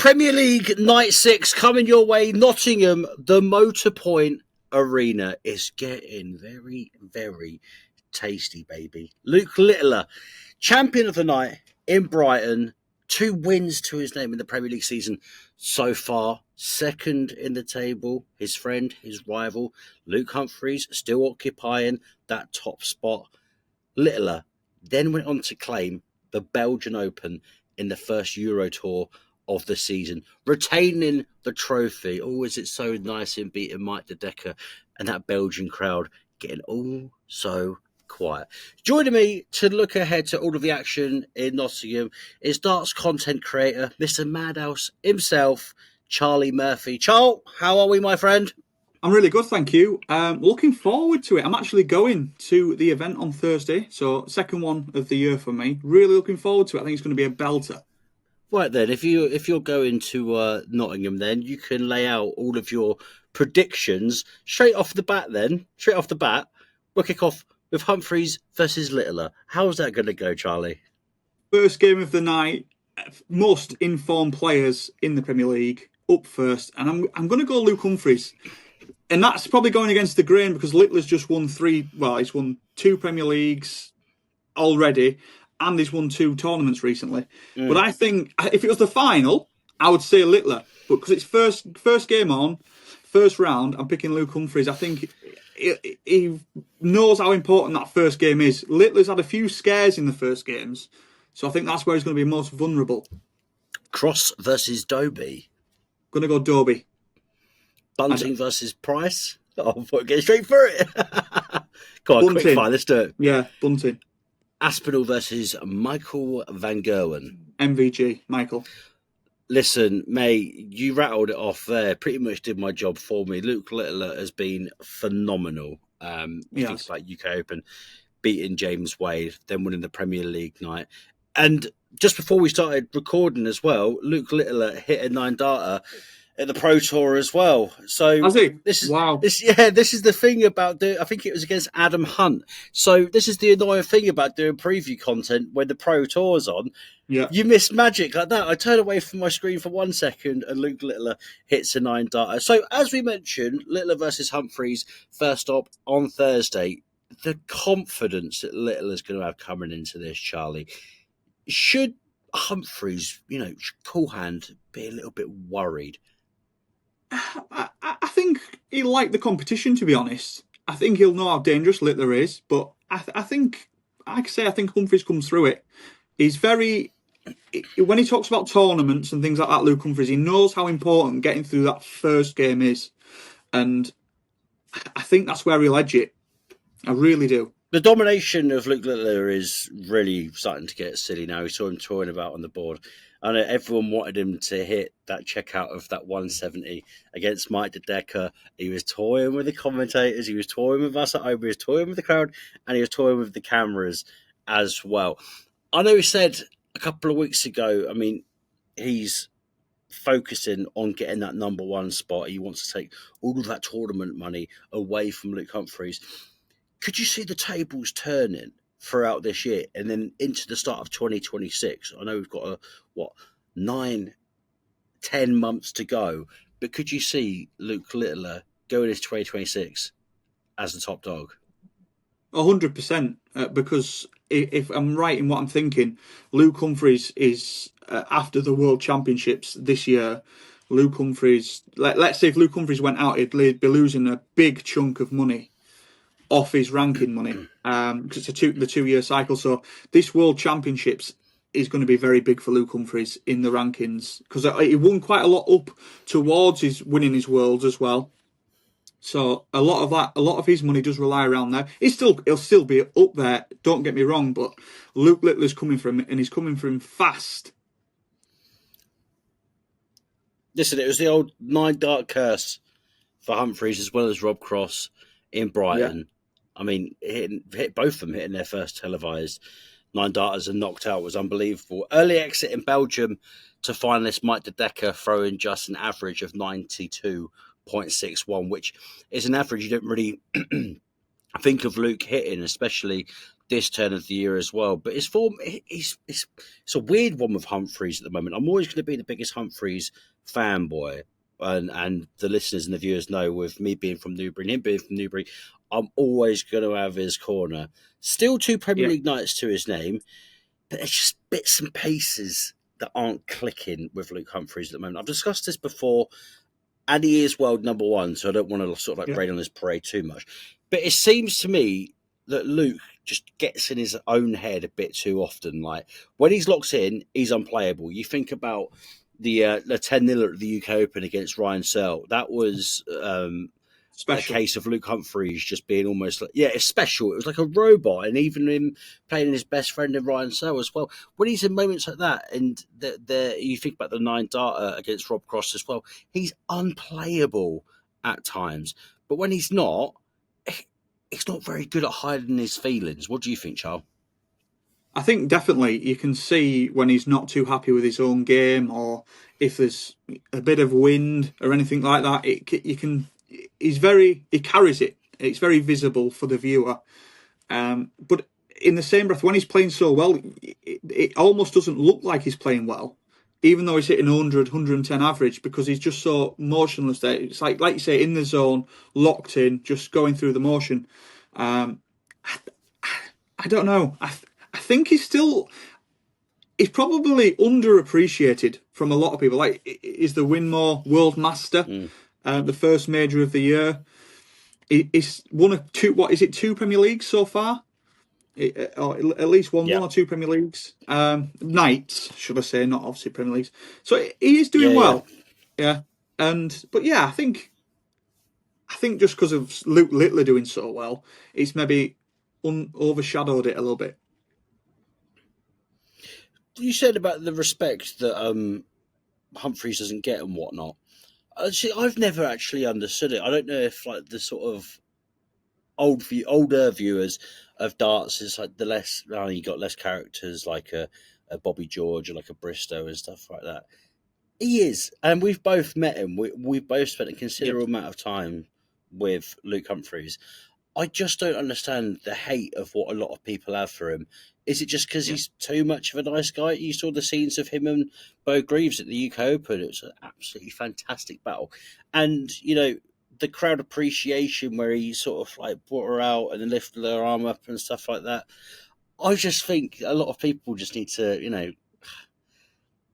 Premier League Night 6 coming your way. Nottingham, the Motorpoint Arena is getting very, very tasty, baby. Luke Littler, champion of the night in Brighton. 2 wins to his name in the Premier League season so far. Second in the table. His friend, his rival, Luke Humphries, still occupying that top spot. Littler then went on to claim the Belgian Open in the first Euro Tour of the season, retaining the trophy. Oh, is it so nice in beating Mike de Decker and that Belgian crowd getting all so quiet. Joining me to look ahead to all of the action in Nottingham is Darts content creator, Mr. Madhouse himself, Charlie Murphy. Charles, how are we, my friend? I'm really good, thank you. Looking forward to it. I'm actually going to the event on Thursday, so second one of the year for me. Really looking forward to it. I think it's going to be a belter. Right then, if you're going to Nottingham, then you can lay out all of your predictions straight off the bat. We'll kick off with Humphries versus Littler. How's that going to go, Charlie? First game of the night. Most informed players in the Premier League up first, and I'm going to go Luke Humphries. And that's probably going against the grain because Littler's just won he's won 2 Premier Leagues already, and he's won 2 tournaments recently. But I think if it was the final, I would say Littler. But because it's first game on, first round, I'm picking Luke Humphries. I think he knows how important that first game is. Littler's had a few scares in the first games, so I think that's where he's going to be most vulnerable. Cross versus Dobie. Going to go Dobie. Bunting versus Price. Oh, get straight for it. Go on, quick fire, let's do it. Yeah, Bunting. Aspinall versus Michael van Gerwen. MVG, Michael. Listen, mate, you rattled it off there. Pretty much did my job for me. Luke Littler has been phenomenal. Think about UK Open, beating James Wade, then winning the Premier League night. And just before we started recording as well, Luke Littler hit a 9-darter at the Pro Tour as well. So this is the thing about I think it was against Adam Hunt. So this is the annoying thing about doing preview content when the Pro Tour's on. Yeah. You miss magic like that. I turn away from my screen for 1 second and Luke Littler hits a 9-darter. So as we mentioned, Littler versus Humphries, first up on Thursday. The confidence that Littler's going to have coming into this, Charlie. Should Humphries, cool hand, be a little bit worried? I think he'll like the competition, to be honest. I think he'll know how dangerous Littler is, but I think Humphries comes through it. He's when he talks about tournaments and things like that, Luke Humphries, he knows how important getting through that first game is. And I think that's where he'll edge it. I really do. The domination of Luke Littler is really starting to get silly now. We saw him toying about on the board. I know everyone wanted him to hit that checkout of that 170 against Mike de Decker. He was toying with the commentators. He was toying with us at home. He was toying with the crowd. And he was toying with the cameras as well. I know he said a couple of weeks ago, he's focusing on getting that number 1 spot. He wants to take all of that tournament money away from Luke Humphries. Could you see the tables turning throughout this year and then into the start of 2026? I know we've got 9-10 months to go, but could you see Luke Littler going into 2026 as the top dog? 100%, because if I'm right in what I'm thinking, Luke Humphries is after the World Championships this year. Luke Humphries, let's say if Luke Humphries went out, he'd be losing a big chunk of money off his ranking money, because it's the 2-year cycle. So this World Championships is going to be very big for Luke Humphries in the rankings, because he won quite a lot up towards his winning his Worlds as well. So a lot of his money does rely around there. He'll still be up there. Don't get me wrong, but Luke Littler's coming for him, and he's coming for him fast. Listen, it was the old 9-dart curse for Humphries as well as Rob Cross in Brighton. Yeah. Hit both of them hitting their first televised 9-darters and knocked out was unbelievable. Early exit in Belgium to finalist Mike de Decker, throwing just an average of 92.61, which is an average you don't really I think of Luke hitting, especially this turn of the year as well. But his form, it's a weird one with Humphries at the moment. I'm always going to be the biggest Humphries fanboy. And the listeners and the viewers know, with me being from Newbury and him being from Newbury, I'm always going to have his corner. Still 2 Premier Yeah, League nights to his name, but it's just bits and pieces that aren't clicking with Luke Humphries at the moment. I've discussed this before, and he is world number one, so I don't want to sort of like yeah. rain on his parade too much. But it seems to me that Luke just gets in his own head a bit too often. Like when he's locked in, he's unplayable. You think about the 10-0 at the UK Open against Ryan Searle. That was a Special. case of Luke Humphries just being almost like, yeah, it's special. It was like a robot, and even him playing his best friend in Ryan Searle as well. When he's in moments like that, and you think about the 9 darter against Rob Cross as well, he's unplayable at times. But when he's not, he's not very good at hiding his feelings. What do you think, Charles? I think definitely you can see when he's not too happy with his own game, or if there's a bit of wind or anything like that. You can. He carries it. It's very visible for the viewer. But in the same breath, when he's playing so well, it almost doesn't look like he's playing well, even though he's hitting 100, 110 average, because he's just so motionless there. It's like you say, in the zone, locked in, just going through the motion. Um, I don't know. I think he's probably underappreciated from a lot of people. Like, is the Winmore World Master, the first major of the year. He's won a two. What is it? 2 Premier Leagues so far, or at least won Yeah, 1 or 2 Premier Leagues. Nights, should I say? Not obviously Premier Leagues. So he is doing yeah. well. Yeah, but yeah, I think just because of Luke Littler doing so well, it's maybe overshadowed it a little bit. You said about the respect that Humphries doesn't get and whatnot. See, I've never actually understood it. I don't know if like the sort of older viewers of darts is like the less you got less characters like a Bobby George or like a Bristow and stuff like that. He is, and we've both met him. We've both spent a Yep. considerable amount of time with Luke Humphries. I just don't understand the hate of what a lot of people have for him. Is it just because Yeah. he's too much of a nice guy? You saw the scenes of him and Bo Greaves at the UK Open. It was an absolutely fantastic battle. And, the crowd appreciation where he sort of like brought her out and then lifted her arm up and stuff like that. I just think a lot of people just need to,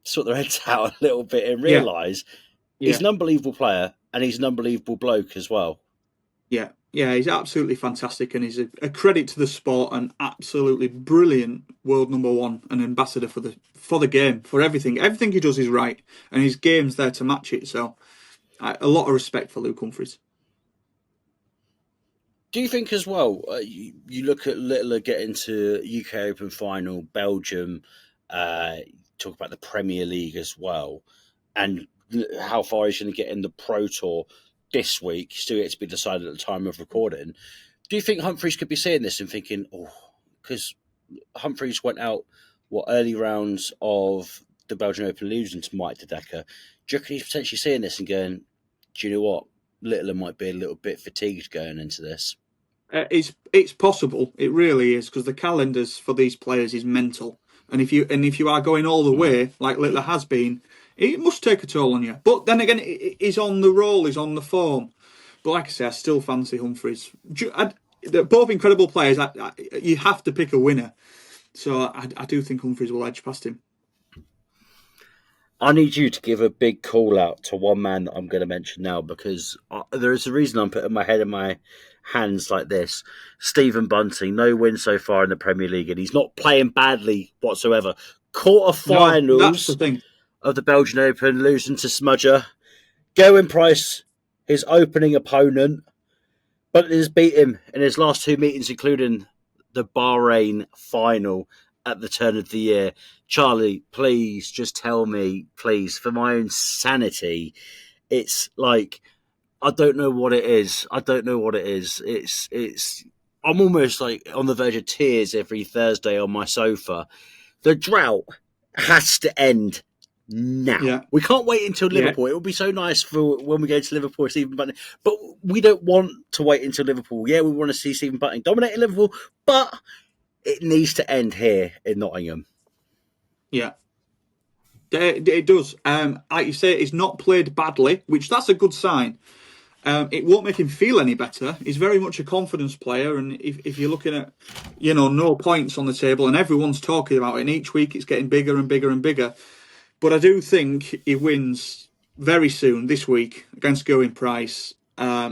sort their heads out a little bit and Yeah. realise he's Yeah. an unbelievable player and he's an unbelievable bloke as well. Yeah, yeah, he's absolutely fantastic, and he's a credit to the sport, and absolutely brilliant world number one, and ambassador for the game, for everything. Everything he does is right, and his game's there to match it. So, a lot of respect for Luke Humphries. Do you think as well, you look at Littler getting to UK Open final, Belgium, talk about the Premier League as well, and how far he's going to get in the Pro Tour this week, still yet to be decided at the time of recording. Do you think Humphries could be seeing this and thinking, because Humphries went out, early rounds of the Belgian Open losing to Mike De Decker. Do you reckon he's potentially seeing this and going, do you know what? Littler might be a little bit fatigued going into this. It's possible. It really is, because the calendars for these players is mental, and if you are going all the way like Littler has been, it must take a toll on you. But then again, he's on the roll, he's on the form. But like I say, I still fancy Humphries. They're both incredible players. You have to pick a winner. So I do think Humphries will edge past him. I need you to give a big call out to one man that I'm going to mention now, because there is a reason I'm putting my head in my hands like this. Stephen Bunting, no win so far in the Premier League, and he's not playing badly whatsoever. No, that's the Quarter-finals thing. of the Belgian Open, losing to Smudger. Gerwen Price, his opening opponent, but has beat him in his last 2 meetings, including the Bahrain final at the turn of the year. Charlie, please just tell me, please, for my own sanity, it's like, I don't know what it is. I don't know what it is. It's. I'm almost like on the verge of tears every Thursday on my sofa. The drought has to end. now. Yeah. We can't wait until Yeah. Liverpool. It would be so nice for when we go to Liverpool, Stephen Bunting. But we don't want to wait until Liverpool. Yeah, we want to see Stephen Bunting dominating Liverpool, but it needs to end here in Nottingham. Yeah. It does. Like you say, he's not played badly, which that's a good sign. It won't make him feel any better. He's very much a confidence player, and if you're looking at, no points on the table, and everyone's talking about it, and each week it's getting bigger and bigger and bigger. But I do think he wins very soon this week against Gerwen Price,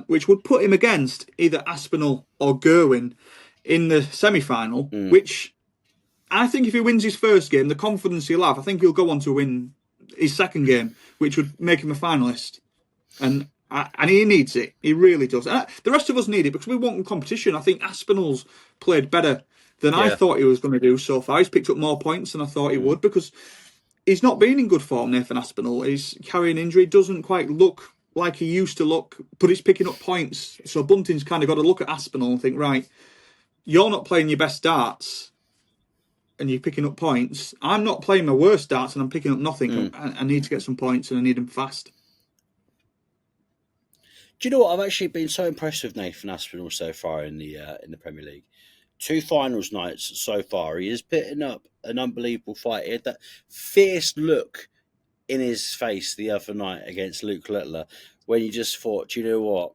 which would put him against either Aspinall or Gerwen in the semi-final, which I think if he wins his first game, the confidence he'll have, I think he'll go on to win his second game, which would make him a finalist. And he needs it. He really does. And the rest of us need it because we want competition. I think Aspinall's played better than I thought he was going to do so far. He's picked up more points than I thought he would because he's not been in good form, Nathan Aspinall. He's carrying injury, doesn't quite look like he used to look, but he's picking up points. So Bunting's kind of got to look at Aspinall and think, right, you're not playing your best darts and you're picking up points. I'm not playing my worst darts and I'm picking up nothing. I need to get some points and I need them fast. Do you know what? I've actually been so impressed with Nathan Aspinall so far in the Premier League. 2 finals nights so far. He is putting up an unbelievable fight. He had that fierce look in his face the other night against Luke Littler when you just thought, do you know what?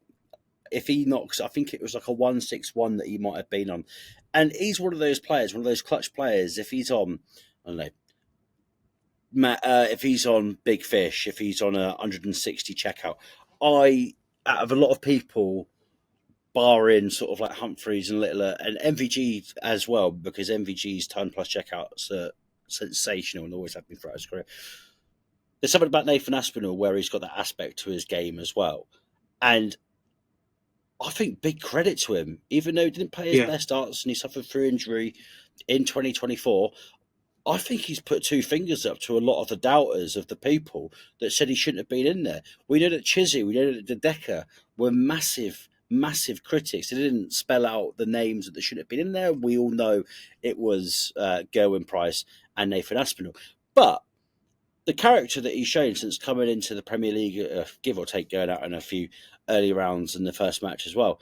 If he knocks, I think it was like a 1-6-1 that he might have been on. And he's one of those players, one of those clutch players. If he's on, I don't know, if he's on Big Fish, if he's on a 160 checkout, out of a lot of people, barring sort of like Humphries and Littler and MVG as well, because MVG's ton plus checkouts are sensational and always have been throughout his career. There's something about Nathan Aspinall where he's got that aspect to his game as well. And I think big credit to him, even though he didn't play his best darts and he suffered through injury in 2024. I think he's put 2 fingers up to a lot of the doubters of the people that said he shouldn't have been in there. We know that Chizzy, we know that the Decker were massive critics. They didn't spell out the names that they shouldn't have been in there. We all know it was Gerwen Price and Nathan Aspinall. But the character that he's shown since coming into the Premier League, give or take going out in a few early rounds in the first match as well,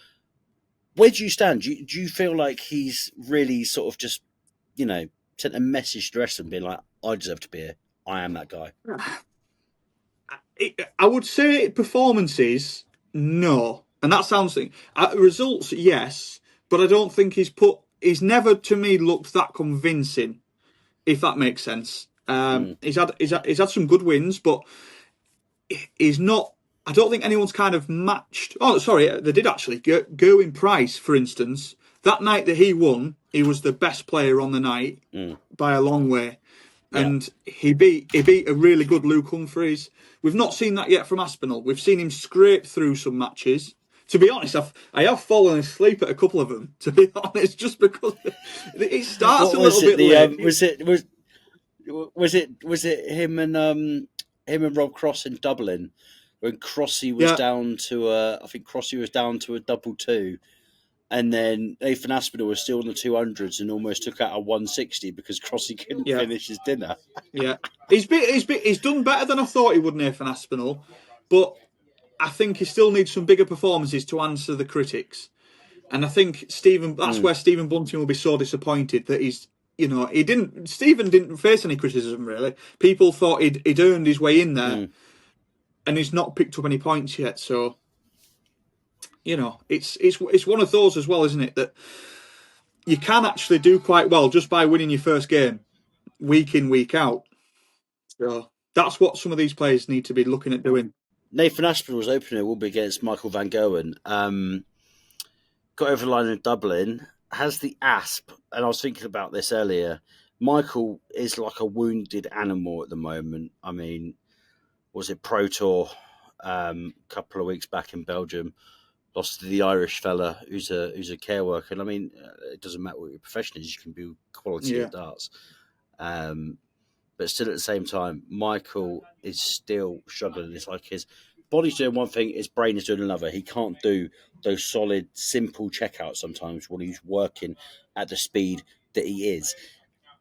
where do you stand? Do you feel like he's really sort of just, sent a message to the rest of them being like, I deserve to be here. I am that guy. I would say performances, no. And that sounds like results, yes. But I don't think he's never to me looked that convincing, if that makes sense. He's had some good wins, but he's not. I don't think anyone's kind of matched. Oh, sorry, they did actually. Gerwen Price, for instance, that night that he won, he was the best player on the night by a long way, and he beat a really good Luke Humphries. We've not seen that yet from Aspinall. We've seen him scrape through some matches. To be honest, I have fallen asleep at a couple of them. To be honest, just because it starts a little bit late. Was it him and Rob Cross in Dublin when Crossy was down to I think Crossy was down to a 2-2, and then Nathan Aspinall was still in the 200s and almost took out a 160 because Crossy couldn't finish his dinner. He's done better than I thought he would, Nathan Aspinall, but I think he still needs some bigger performances to answer the critics. And I think that's where Stephen Bunting will be so disappointed that Stephen didn't face any criticism really. People thought he'd earned his way in there, and he's not picked up any points yet. So, it's one of those as well, isn't it? That you can actually do quite well just by winning your first game, week in, week out. So that's what some of these players need to be looking at doing. Nathan Aspinall's opener will be against Michael van Gerwen. Got over the line in Dublin, has the asp, and I was thinking about this earlier. Michael is like a wounded animal at the moment. I mean, was it Pro Tour a couple of weeks back in Belgium? Lost to the Irish fella who's a care worker. And I mean, it doesn't matter what your profession is; you can be quality at darts. But still, at the same time, Michael is still struggling. It's like his body's doing one thing, his brain is doing another. He can't do those solid, simple checkouts sometimes when he's working at the speed that he is.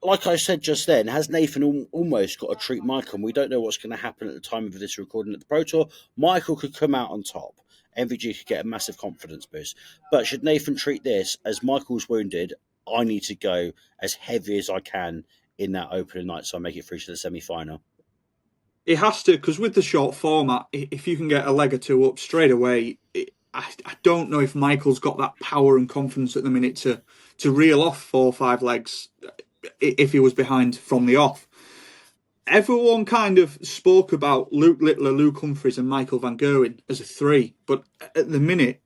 like I said just then, has Nathan almost got to treat Michael? And we don't know what's going to happen at the time of this recording at the Pro Tour. Michael could come out on top. MVG could get a massive confidence boost. But should Nathan treat this as Michael's wounded, I need to go as heavy as I can in that opening night so I make it through to the semi-final. It has to, because with the short format, if you can get a leg or two up straight away, I don't know if Michael's got that power and confidence at the minute to reel off 4 or 5 legs if he was behind from the off. Everyone kind of spoke about Luke Littler, Luke Humphries and Michael van Gerwen as a 3, but at the minute,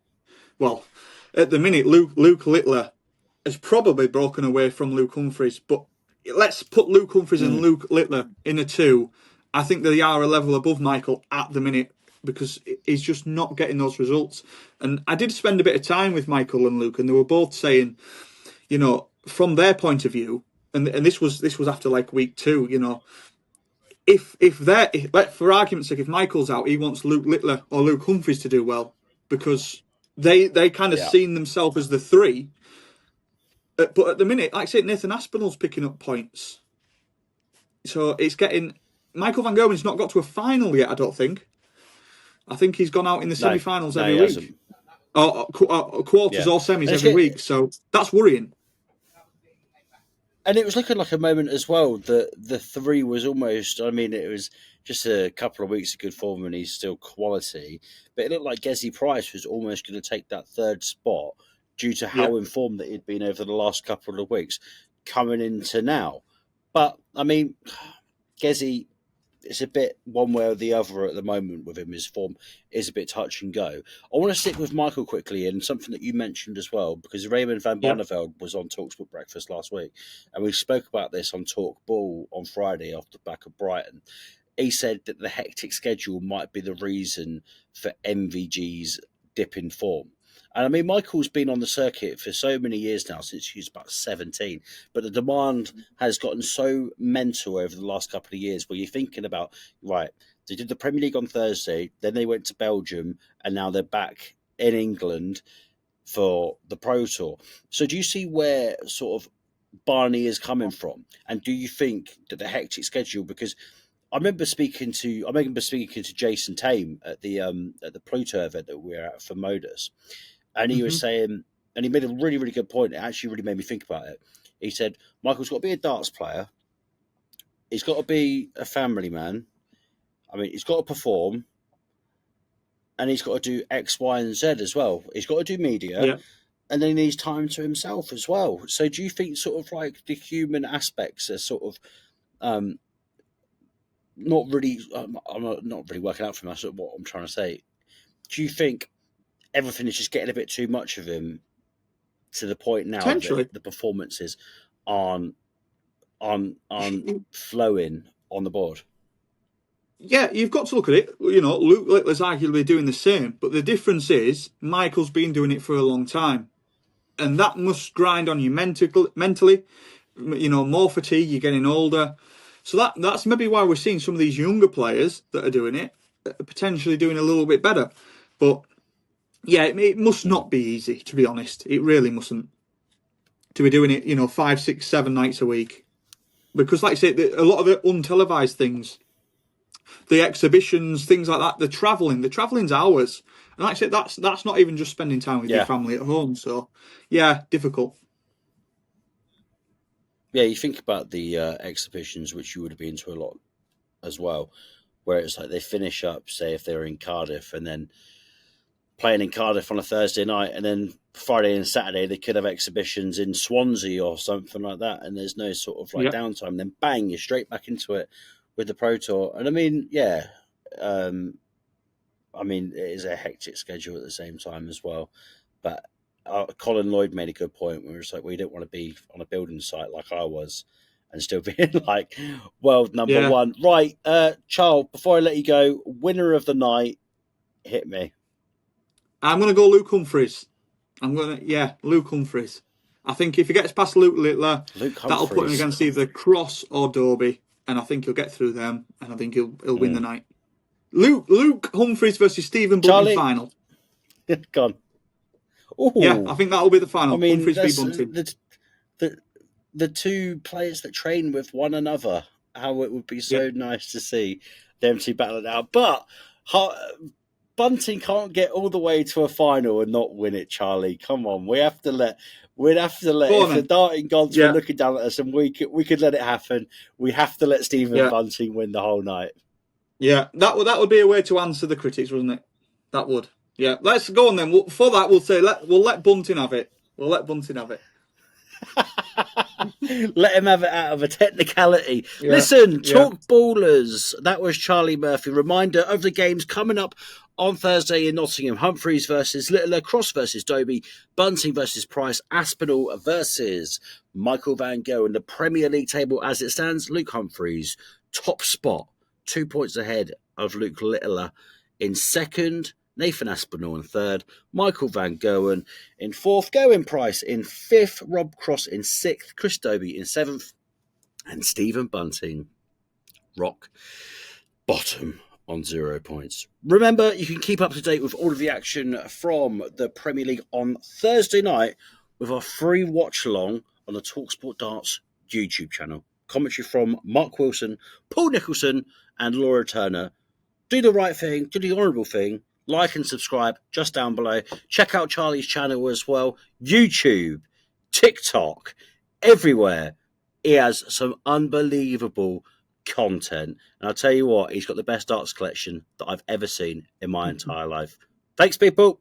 Luke Littler has probably broken away from Luke Humphries, but let's put Luke Humphries and Luke Littler in a 2. I think they are a level above Michael at the minute because he's just not getting those results. And I did spend a bit of time with Michael and Luke, and they were both saying, you know, from their point of view, and this was after like week 2, you know, if for argument's sake, if Michael's out, he wants Luke Littler or Luke Humphries to do well because they kind of seen themselves as the 3. But at the minute, like I said, Nathan Aspinall's picking up points. So it's getting... Michael van Gerwen's not got to a final yet, I don't think. I think he's gone out in the semi-finals every week. Hasn't. Or quarters or semis every week. So that's worrying. And it was looking like a moment as well that the 3 was almost... I mean, it was just a couple of weeks of good form and he's still quality. But it looked like Gezi Price was almost going to take that 3rd spot due to how informed that he'd been over the last couple of weeks coming into now. But, I mean, Gezi... It's a bit one way or the other at the moment with him. His form is a bit touch and go. I want to stick with Michael quickly and something that you mentioned as well, because Raymond van Barneveld was on talkSPORT Breakfast last week, and we spoke about this on Talk Ball on Friday off the back of Brighton. He said that the hectic schedule might be the reason for MVG's dip in form. And I mean, Michael's been on the circuit for so many years now, since he was about 17. But the demand has gotten so mental over the last couple of years where you're thinking about, right, they did the Premier League on Thursday, then they went to Belgium, and now they're back in England for the Pro Tour. So do you see where sort of Barney is coming from? And do you think that the hectic schedule, because I remember speaking to Jason Tame at the Pluto event that we were at for Modus, and he was saying, and he made a really, really good point. It actually really made me think about it. He said, Michael's got to be a darts player. He's got to be a family man. I mean, he's got to perform. And he's got to do X, Y, and Z as well. He's got to do media. And then he needs time to himself as well. So do you think sort of like the human aspects are sort of not really... I'm not really working out for me. That's what I'm trying to say. Do you think everything is just getting a bit too much of him to the point now that the performances aren't flowing on the board? Yeah, you've got to look at it. You know, Luke Littler's arguably doing the same, but the difference is Michael's been doing it for a long time, and that must grind on you mentally. You know, more fatigue. You're getting older, so that's maybe why we're seeing some of these younger players that are doing it potentially doing a little bit better. But yeah, it must not be easy, to be honest. It really mustn't, to be doing it, you know, 5, 6, 7 nights a week. Because like I say, a lot of the untelevised things, the exhibitions, things like that, the travelling's hours. And like I said, that's not even just spending time with your family at home. So yeah, difficult. Yeah, you think about the exhibitions, which you would have been to a lot as well, where it's like they finish up, say, if they're in Cardiff, and then playing in Cardiff on a Thursday night, and then Friday and Saturday they could have exhibitions in Swansea or something like that, and there's no sort of like downtime. Then bang, you're straight back into it with the Pro Tour. And I mean, I mean, it is a hectic schedule at the same time as well. But Colin Lloyd made a good point where it's like, we don't want to be on a building site like I was and still being like world number one. Right, Charles, before I let you go, winner of the night, hit me. I'm going to go Luke Humphries. Luke Humphries. I think if he gets past Luke Littler, that'll put him against either Cross or Dobie, and I think he'll get through them, and I think he'll win the night. Luke Humphries versus Stephen Bunting final. Gone. Yeah, I think that'll be the final. I mean, Humphries v Bunting. the two players that train with one another. How it would be so Yeah. nice to see them two battle it out. But Bunting can't get all the way to a final and not win it, Charlie. Come on, we'd have to let. Go on If the then. darting gods were Yeah. looking down at us and we could let it happen, we have to let Stephen Yeah. Bunting win the whole night. Yeah, that would be a way to answer the critics, wouldn't it? That would. Yeah, let's go on then. For that, we'll say we'll let Bunting have it. We'll let Bunting have it. Let him have it out of a technicality. Yeah, Listen, yeah. talk ballers. That was Charlie Murphy. Reminder of the games coming up on Thursday in Nottingham. Humphries versus Littler, Cross versus Doby, Bunting versus Price, Aspinall versus Michael Van Gogh. In the Premier League table as it stands, Luke Humphries, top spot, 2 points ahead of Luke Littler in second. Nathan Aspinall in third, Michael Van Gerwen in fourth, Gerwen Price in fifth, Rob Cross in sixth, Chris Doby in seventh, and Stephen Bunting, rock bottom on 0 points. Remember, you can keep up to date with all of the action from the Premier League on Thursday night with our free watch along on the talkSPORT Darts YouTube channel. Commentary from Mark Wilson, Paul Nicholson, and Laura Turner. Do the right thing, do the honourable thing. Like and subscribe just down below. Check out Charlie's channel as well. YouTube, TikTok, everywhere. He has some unbelievable content. And I'll tell you what, he's got the best darts collection that I've ever seen in my entire life. Thanks, people.